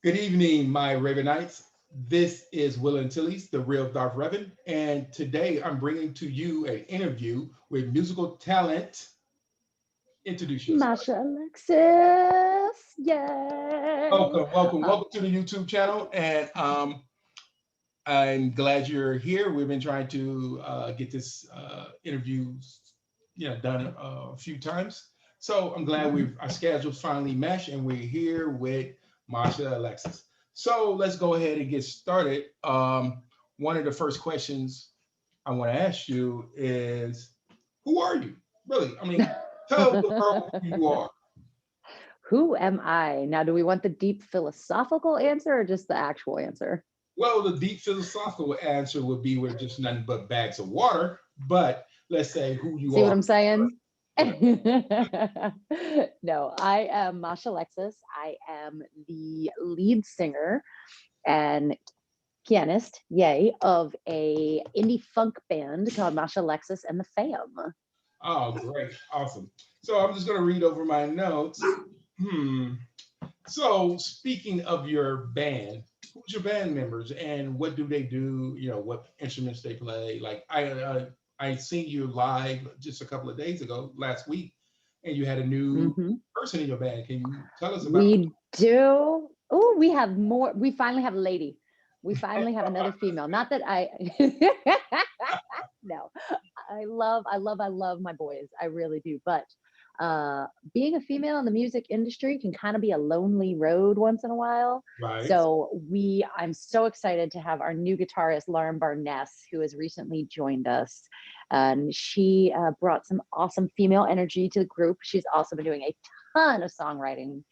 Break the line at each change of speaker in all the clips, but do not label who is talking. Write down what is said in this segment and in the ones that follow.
Good evening, my Ravenites. This is Will and Tilly's, the real Darth Revan, and today I'm bringing to you an interview with musical talent. Introduce yourself.
Masha Alexis, yay!
Welcome to the YouTube channel, and I'm glad you're here. We've been trying to get this interview, done a few times. So I'm glad
Mhm.
our schedules finally mesh, and we're here with Masha Alexis. So let's go ahead and get started. One of the first questions I want to ask you is, who are you? Really? I mean, tell the world who you are.
Who am I? Now, do we want the deep philosophical answer or just the actual answer?
Well, the deep philosophical answer would be we're just nothing but bags of water. But let's say who you
See what
are.
I'm saying?
Right.
No, I am Masha Alexis. I am the lead singer and pianist, yay, of a indie funk band called Masha Alexis and the Fam.
Oh, great. Awesome. So I'm just going to read over my notes. Hmm. So speaking of your band, who's your band members and what do they do? You know, what instruments they play? Like I seen you live just a couple of days ago, last week, and you had a new
Mhm.
person in your band. Can you tell us about?
We do. Oh, we have more. We finally have a lady. We finally have another female. Not that I no. I love my boys. I really do. But uh being a female in the music industry can kind of be a lonely road once in a while.
Right.
So I'm so excited to have our new guitarist Lauren Barness, who has recently joined us. And she brought some awesome female energy to the group. She's also been doing a ton of songwriting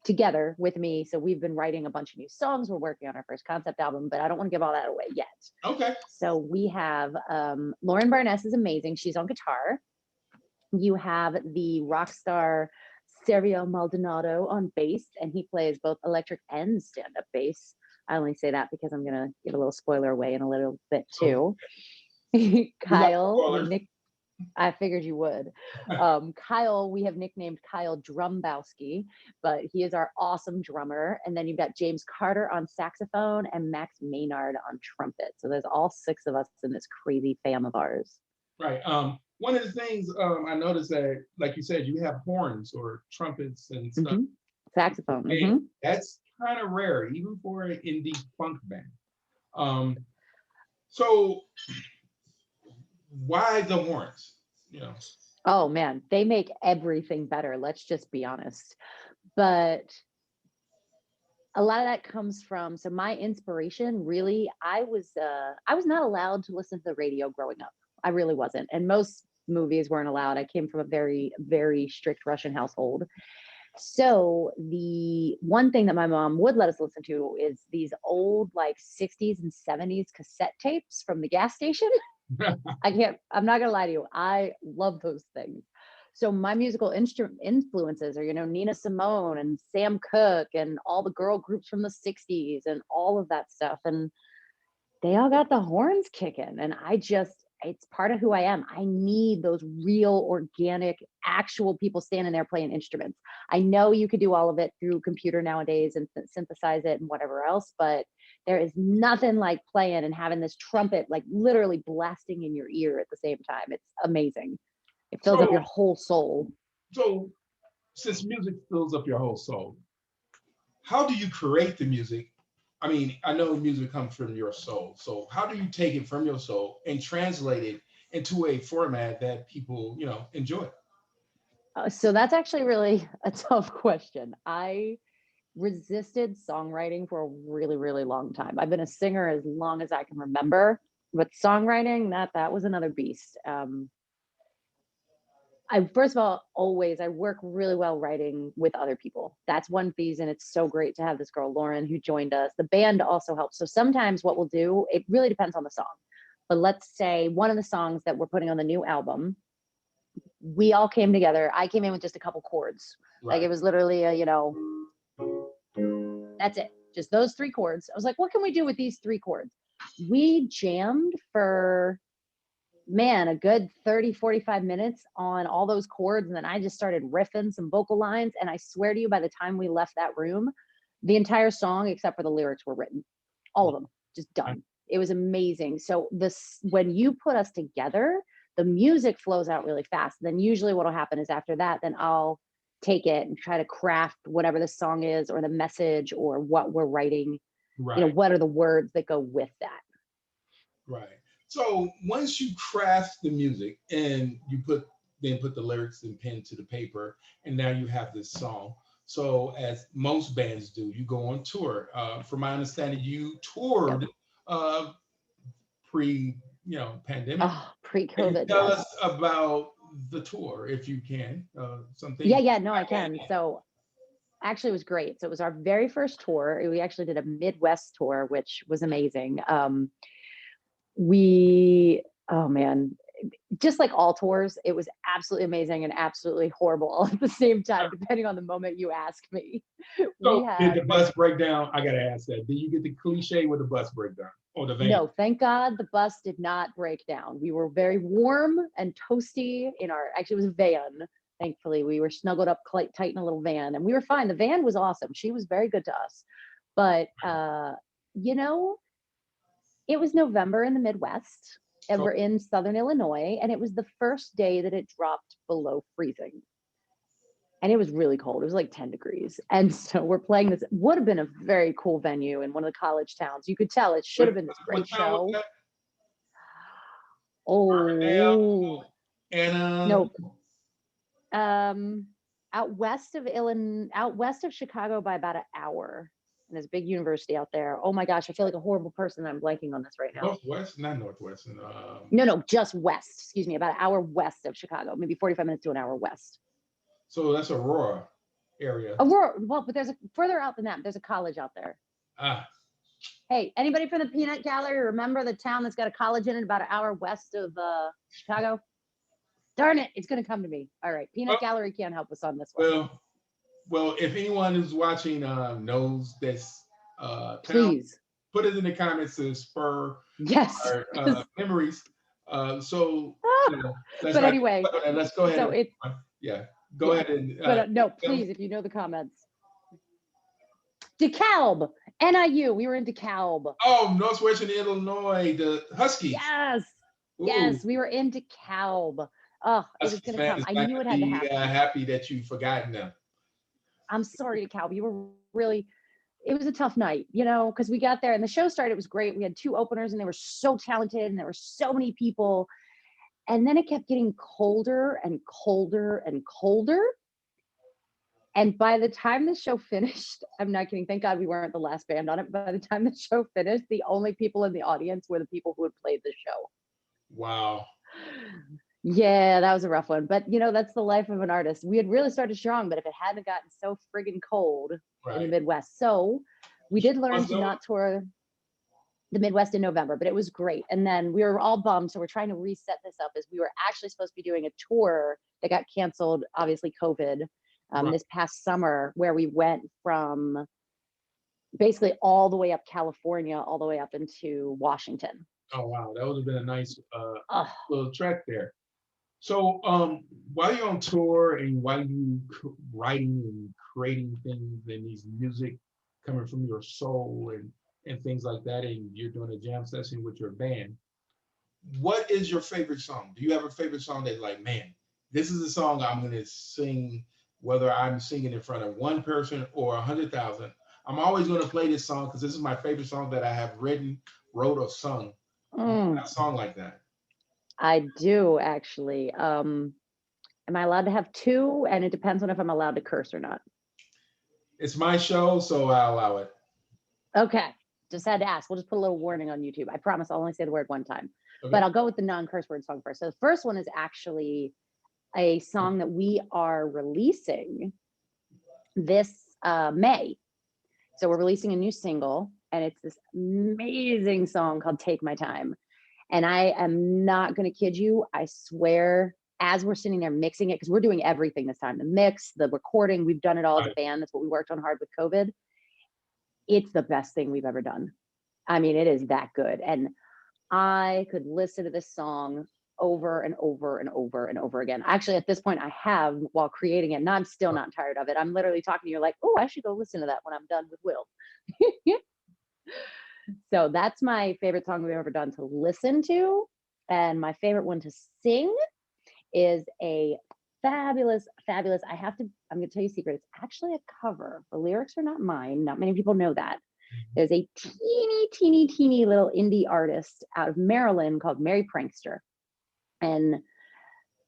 together with me. So we've been writing a bunch of new songs. We're working on our first concept album, but I don't want to give all that away yet.
Okay.
So we have Lauren Barness is amazing. She's on guitar. You have the rock star Sergio Maldonado on bass, and he plays both electric and stand-up bass. I only say that because I'm gonna give a little spoiler away in a little bit
Okay.
too.
We like
Kyle, we
spoilers.
nick I figured you would. Kyle, we have nicknamed Kyle Drumbowski, but he is our awesome drummer. And then you've got James Carter on saxophone and Max Maynard on trumpet. So there's all six of us in this crazy fam of ours.
Right. One of the things I noticed that, like you said, you have horns or trumpets and stuff.
Hmm. Saxophone.
And
Hmm.
that's kind of rare, even for an indie funk band. Um, so why the horns? You know.
Oh man, they make everything better. Let's just be honest. But a lot of that comes from, so my inspiration really, I was not allowed to listen to the radio growing up. I really wasn't, and most movies weren't allowed. I came from a very strict Russian household. So the one thing that my mom would let us listen to is these old like 60s and 70s cassette tapes from the gas station. I'm not gonna lie to you, I love those things. So my musical instrument influences are, Nina Simone and Sam Cooke and all the girl groups from the 60s and all of that stuff. And they all got the horns kicking. And it's part of who I am. I need those real, organic, actual people standing there playing instruments. I know you could do all of it through computer nowadays and synthesize it and whatever else, but there is nothing like playing and having this trumpet like literally blasting in your ear at the same time. It's amazing. It fills up
so
your whole soul.
so since music fills up your whole soul, how do you create the music? I mean, I know music comes from your soul. So how do you take it from your soul and translate it into a format that people, enjoy?
So that's actually really a tough question. I resisted songwriting for a really long time. I've been a singer as long as I can remember, but songwriting, that was another beast. I first of all, always I work really well writing with other people. That's one reason it's so great to have this girl Lauren who joined us. The band also helps. So sometimes what we'll do, it really depends on the song. But let's say one of the songs that we're putting on the new album, we all came together. I came in with just a couple chords. Like
Right.
it was literally that's it. Just those three chords. I was like, what can we do with these three chords? We jammed for, man, a good 30, 45 minutes on all those chords. And then I just started riffing some vocal lines. And I swear to you, by the time we left that room, The entire song, except for the lyrics, were written. All of them, just done. It was amazing. So when you put us together, the music flows out really fast. Then usually what'll happen is after that, then I'll take it and try to craft whatever the song is or the message or what we're writing.
Right.
What are the words that go with that?
Right. So once you craft the music and you put the lyrics and pen to the paper, and now you have this song. So as most bands do, you go on tour. From my understanding, you toured
Yep.
Pre, pandemic.
Oh,
Can you
pre-COVID,
tell
yes.
us about the tour, if you can? Something.
Yeah, no, I can. So actually it was great. So it was our very first tour. We actually did a Midwest tour, which was amazing. Oh man, just like all tours, it was absolutely amazing and absolutely horrible all at the same time, depending on the moment you ask me. We
So did
had
the bus break down? I gotta ask that. Did you get the cliche with the bus breakdown or the van?
No, thank God the bus did not break down. We were very warm and toasty actually it was a van. Thankfully, we were snuggled up quite tight in a little van and we were fine. The van was awesome. She was very good to us. But, you know, it was November in the Midwest and
Oh,
we're in Southern Illinois. And it was the first day that it dropped below freezing. And it was really cold. It was like 10 degrees. And so we're playing this, would have been a very cool venue in one of the college towns. You could tell it should have been this
what
great
town was
show.
that?
Oh,
Anna.
nope. Um, out west of Chicago by about an hour. And there's a big university out there. Oh my gosh, I feel like a horrible person. I'm blanking on this right now.
Northwest, not Northwest.
No, just west. Excuse me, about an hour west of Chicago, maybe 45 minutes to an hour west.
So that's Aurora area.
Aurora, well, but there's further out than that. There's a college out there.
Ah,
Hey, anybody from the Peanut Gallery remember the town that's got a college in it about an hour west of Chicago? Darn it, it's going to come to me. All right, Peanut Gallery can't help us on this one.
Well, if anyone who's watching knows this town,
please
put it in the comments to spur
yes
our memories. So,
but anyway,
let's go ahead.
So it's
go ahead and.
But no, please, if you know the comments. DeKalb, NIU. We were in DeKalb.
Oh, Northwestern Illinois, the Huskies.
Yes,
Ooh.
yes, we were in DeKalb. Oh, it was going to come. I knew it had to happen.
Happy that you've forgotten them.
I'm sorry, DeKalb. You were really. It was a tough night, because we got there and the show started. It was great. We had 2 openers and they were so talented and there were so many people. And then it kept getting colder and colder and colder. And by the time the show finished, I'm not kidding. Thank God we weren't the last band on it. By the time the show finished, the only people in the audience were the people who had played the show.
Wow.
Yeah, that was a rough one. But, that's the life of an artist. We had really started strong, but if it hadn't gotten so friggin' cold in the Midwest. So we did learn to not tour the Midwest in November, but it was great. And then we were all bummed. So we're trying to reset this up as we were actually supposed to be doing a tour that got canceled, obviously COVID, this past summer, where we went from basically all the way up California, all the way up into Washington.
Oh, wow. That would have been a nice little trek there. So while you're on tour and while you writing and creating things and these music coming from your soul and things like that, and you're doing a jam session with your band, what is your favorite song? Do you have a favorite song that's like, man, this is a song I'm going to sing, whether I'm singing in front of one person or 100,000? I'm always going to play this song because this is my favorite song that I have wrote, or sung. A song like that.
I do actually. Am I allowed to have 2? And it depends on if I'm allowed to curse or not.
It's my show, so I'll allow it.
Okay. Just had to ask. We'll just put a little warning on YouTube. I promise I'll only say the word one time. Okay. But I'll go with the non-curse word song first. So the first one is actually a song that we are releasing this May. So we're releasing a new single, and it's this amazing song called Take My Time. And I am not going to kid you. I swear, as we're sitting there mixing it, because we're doing everything this time, the mix, the recording, we've done it all as a band. That's what we worked on hard with COVID. It's the best thing we've ever done. I mean, it is that good. And I could listen to this song over and over and over and over again. Actually, at this point, I have while creating it, and I'm still not tired of it. I'm literally talking to you like, oh, I should go listen to that when I'm done with Will. So that's my favorite song we've ever done to listen to. And my favorite one to sing is a fabulous, fabulous. I'm going to tell you a secret. It's actually a cover. The lyrics are not mine. Not many people know that. There's a teeny, teeny, teeny little indie artist out of Maryland called Mary Prankster. And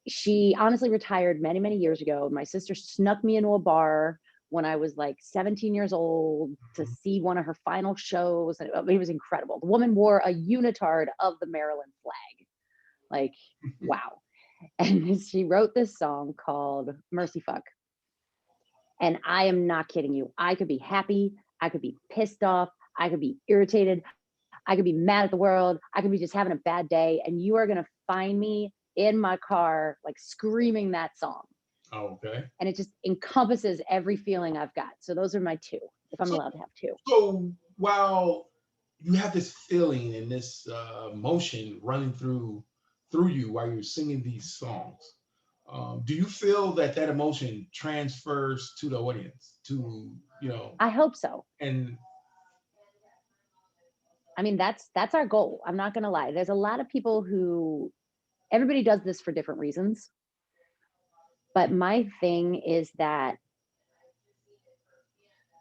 she honestly retired many, many years ago. My sister snuck me into a bar when I was like 17 years old to see one of her final shows. And it was incredible. The woman wore a unitard of the Maryland flag. Like, wow. And she wrote this song called Mercy Fuck. And I am not kidding you. I could be happy. I could be pissed off. I could be irritated. I could be mad at the world. I could be just having a bad day. And you are going to find me in my car, like screaming that song.
Oh, okay.
And it just encompasses every feeling I've got. So those are my two, if I'm allowed to have two.
So while you have this feeling and this emotion running through you while you're singing these songs, do you feel that emotion transfers to the audience?
I hope so.
And
I mean, that's our goal. I'm not going to lie. There's a lot of people who, everybody does this for different reasons. But my thing is that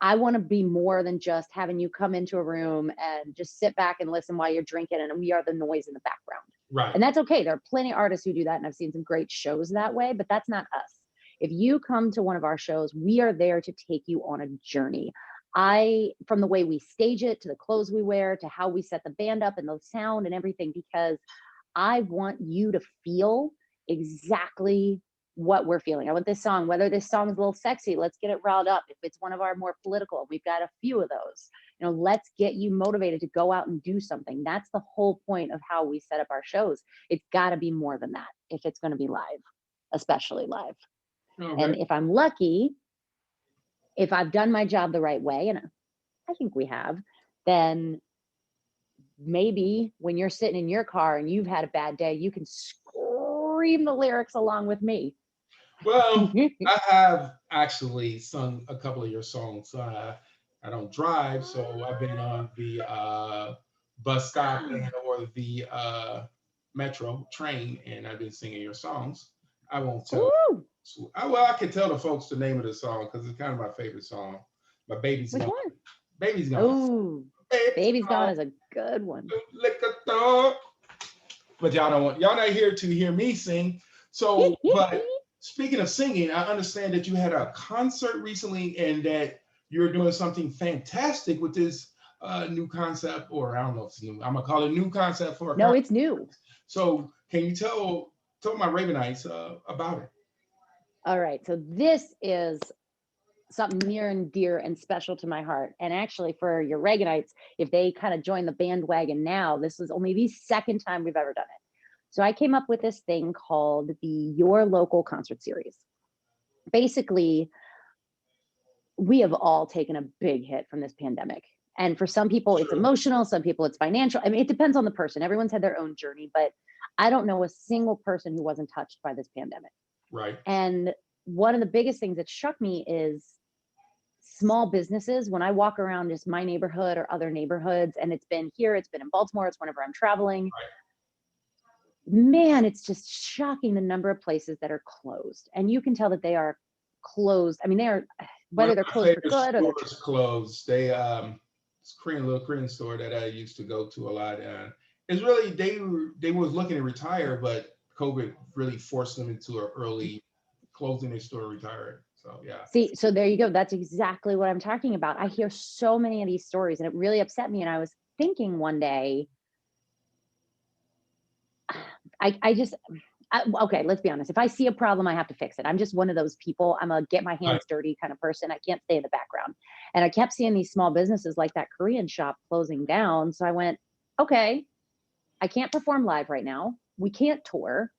I want to be more than just having you come into a room and just sit back and listen while you're drinking and we are the noise in the background.
Right.
And that's okay. There are plenty of artists who do that. And I've seen some great shows that way, but that's not us. If you come to one of our shows, we are there to take you on a journey. From the way we stage it to the clothes we wear to how we set the band up and the sound and everything, because I want you to feel exactly what we're feeling. I want this song, whether this song is a little sexy, let's get it riled up. If it's one of our more political, we've got a few of those, let's get you motivated to go out and do something. That's the whole point of how we set up our shows. It's got to be more than that if it's going to be live, especially live. Okay. And if I'm lucky, if I've done my job the right way, and I think we have, then maybe when you're sitting in your car and you've had a bad day, you can scream the lyrics along with me.
Well, I have actually sung a couple of your songs. I don't drive, so I've been on the bus stop or the metro train, and I've been singing your songs. I won't tell. I can tell the folks the name of the song because it's kind of my favorite song. My Baby's Gone.
Which one?
Baby's Gone.
Oh, Baby's Gone is a good one.
But y'all not here to hear me sing. So, but speaking of singing, I understand that you had a concert recently and that you're doing something fantastic with this new concept, or I don't know if it's new. I'm gonna call it new concept for a
No, it's new.
So can you tell my Ravenites about it?
All right. So this is something near and dear and special to my heart. And actually for your Reaganites, if they kind of join the bandwagon now, this is only the second time we've ever done it. So I came up with this thing called the Your Local Concert Series. Basically, we have all taken a big hit from this pandemic. And for some people, it's emotional. Some people, it's financial. I mean, it depends on the person. Everyone's had their own journey, but I don't know a single person who wasn't touched by this pandemic.
Right.
And one of the biggest things that struck me is small businesses. When I walk around just my neighborhood or other neighborhoods, and it's been here, it's been in Baltimore, it's whenever I'm traveling. Right. Man, it's just shocking the number of places that are closed. And you can tell that they are closed. I mean, they are, whether they're closed for good or they're
closed. They it's little Korean store that I used to go to a lot. It's really they was looking to retire, but COVID really forced them into an early closing their store, retired. So yeah.
See, so there you go. That's exactly what I'm talking about. I hear so many of these stories, and it really upset me. And I was thinking one day, okay, let's be honest. If I see a problem, I have to fix it. I'm just one of those people. I'm a get my hands dirty kind of person. I can't stay in the background. And I kept seeing these small businesses like that Korean shop closing down. So I went, okay, I can't perform live right now. We can't tour,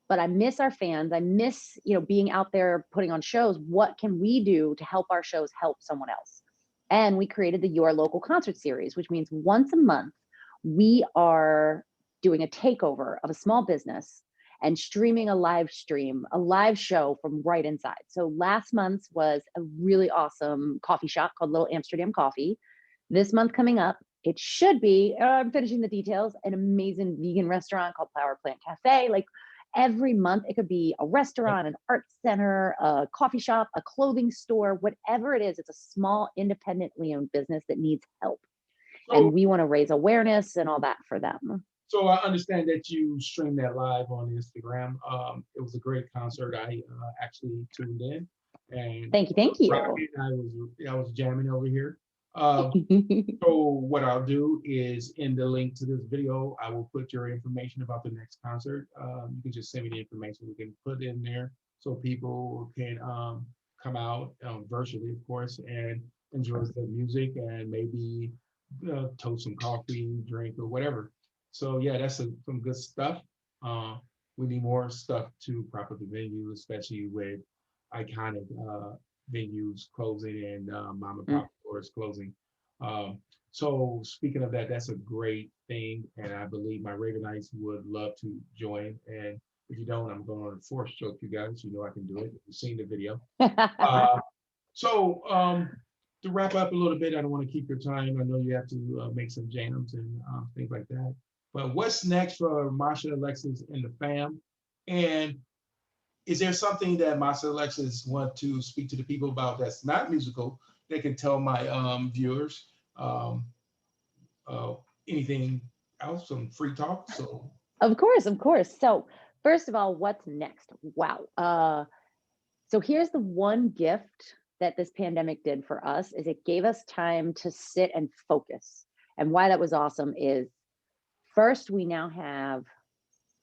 but I miss our fans. I miss, being out there putting on shows. What can we do to help our shows help someone else? And we created the Your Local Concert Series, which means once a month, we are doing a takeover of a small business and streaming a live stream, a live show from right inside. So last month's was a really awesome coffee shop called Little Amsterdam Coffee. This month coming up, it should be, I'm finishing the details, an amazing vegan restaurant called Flower Plant Cafe. Like every month, it could be a restaurant, an art center, a coffee shop, a clothing store, whatever it is. It's a small, independently owned business that needs help.
So,
And we want to raise awareness and all that for them.
so I understand that you streamed that live on Instagram. It was a great concert. I actually tuned in, and
Thank you. Thank you.
Friday I was jamming over here. Um, so what I'll do is in the link to this video, I will put your information about the next concert. You can just send me the information. We can put in there so people can come out virtually, of course, and enjoy the music and maybe toast some coffee, drink, or whatever. So yeah, that's some good stuff. We need more stuff to prop up the venue, especially with iconic venues closing and mom and pop stores closing. So speaking of that, that's a great thing, and I believe my Ravenites would love to join. And if you don't, I'm going to force choke you guys. You know I can do it. You've seen the video. So to wrap up a little bit, I don't want to keep your time. I know you have to make some jams and things like that. But what's next for Masha Alexis and the fam? And is there something that Masha Alexis want to speak to the people about that's not musical? They can tell my viewers um, uh, anything else, some free talk. So
Of course, of course. So first of all, what's next? Wow. So here's the one gift that this pandemic did for us is it gave us time to sit and focus. And why that was awesome is first, we now have,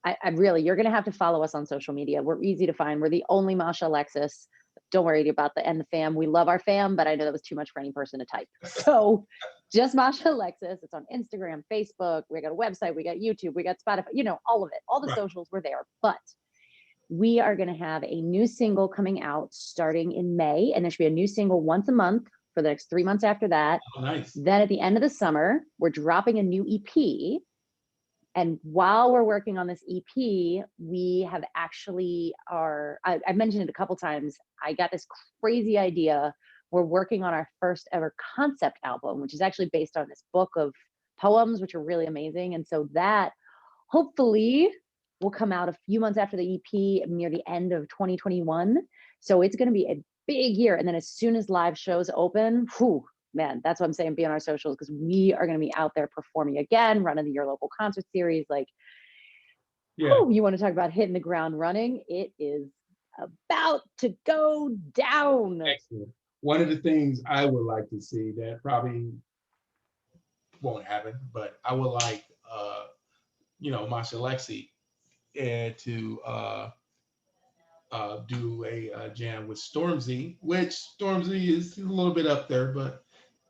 I really, you're going to have to follow us on social media. We're easy to find. We're the only Masha Alexis. Don't worry about the fam. We love our fam, but I know that was too much for any person to type. So just Masha Alexis. It's on Instagram, Facebook. We got a website. We got YouTube. We got Spotify. You know, all of it. All the socials were there. But we are going to have a new single coming out starting in May, and there should be a new single once a month for the next 3 months after that.
oh, nice.
Then at the end of the summer, we're dropping a new EP. And while we're working on this EP, we have actually I mentioned it a couple times. I got this crazy idea. We're working on our first ever concept album, which is actually based on this book of poems, which are really amazing. And so that hopefully will come out a few months after the EP near the end of 2021. So it's going to be a big year. And then as soon as live shows open, whew, man, that's what I'm saying, be on our socials, because we are going to be out there performing again, running the Your Local Concert Series. Like, whew, you want to talk about hitting the ground running? It is about to go down.
Excellent. One of the things I would like to see that probably won't happen, but I would like, Masha Alexis to do a jam with Stormzy, which Stormzy is a little bit up there, but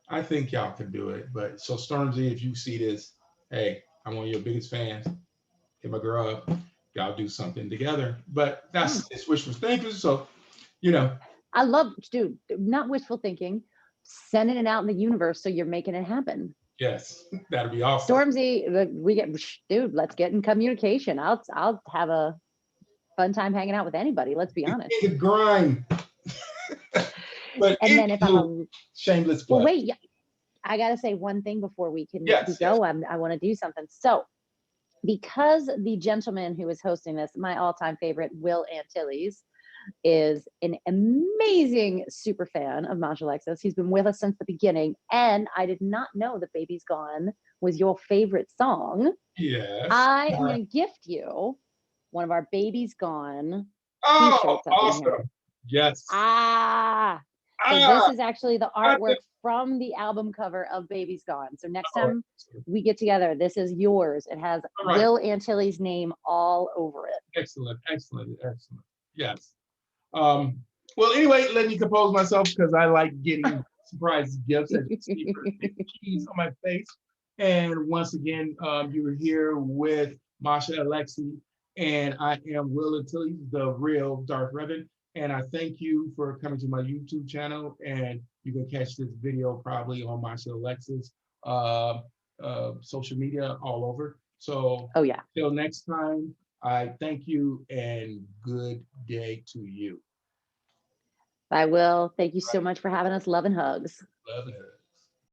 I think y'all can do it. But so Stormzy, if you see this, hey, I'm one of your biggest fans. Hit my girl up. Y'all do something together. But it's wishful thinking. So,
I love, dude, not wishful thinking, sending it out in the universe so you're making it happen.
Yes, that'd be awesome.
Stormzy, dude, let's get in communication. I'll have a fun time hanging out with anybody. Let's be honest.
The grind. But
and then if I'm a
shameless plug.
Well, wait, I gotta say one thing before we can go.
Yes.
I want to do something. So, because the gentleman who is hosting this, my all-time favorite, Will Antilles, is an amazing super fan of Masha Alexis. He's been with us since the beginning, and I did not know that "Baby's Gone" was your favorite song.
Yes.
I am going to gift you one of our "Baby's Gone"
Oh,
t-shirts.
awesome! Yes.
So this is actually the artwork from the album cover of Baby's Gone. So next time we get together, this is yours. It has Will Antilles' name all over it.
Excellent. Yes. Well, anyway, let me compose myself because I like getting surprise gifts and keys on my face. And once again, you're here with Masha Alexis, and I am Will Antilles, the real Dark Reverend. And I thank you for coming to my YouTube channel. And you can catch this video probably on Masha Alexis social media all over. So till next time, I thank you and good day to you.
I will. Thank you so
Right.
much for having us. Love and hugs.
Love and hugs.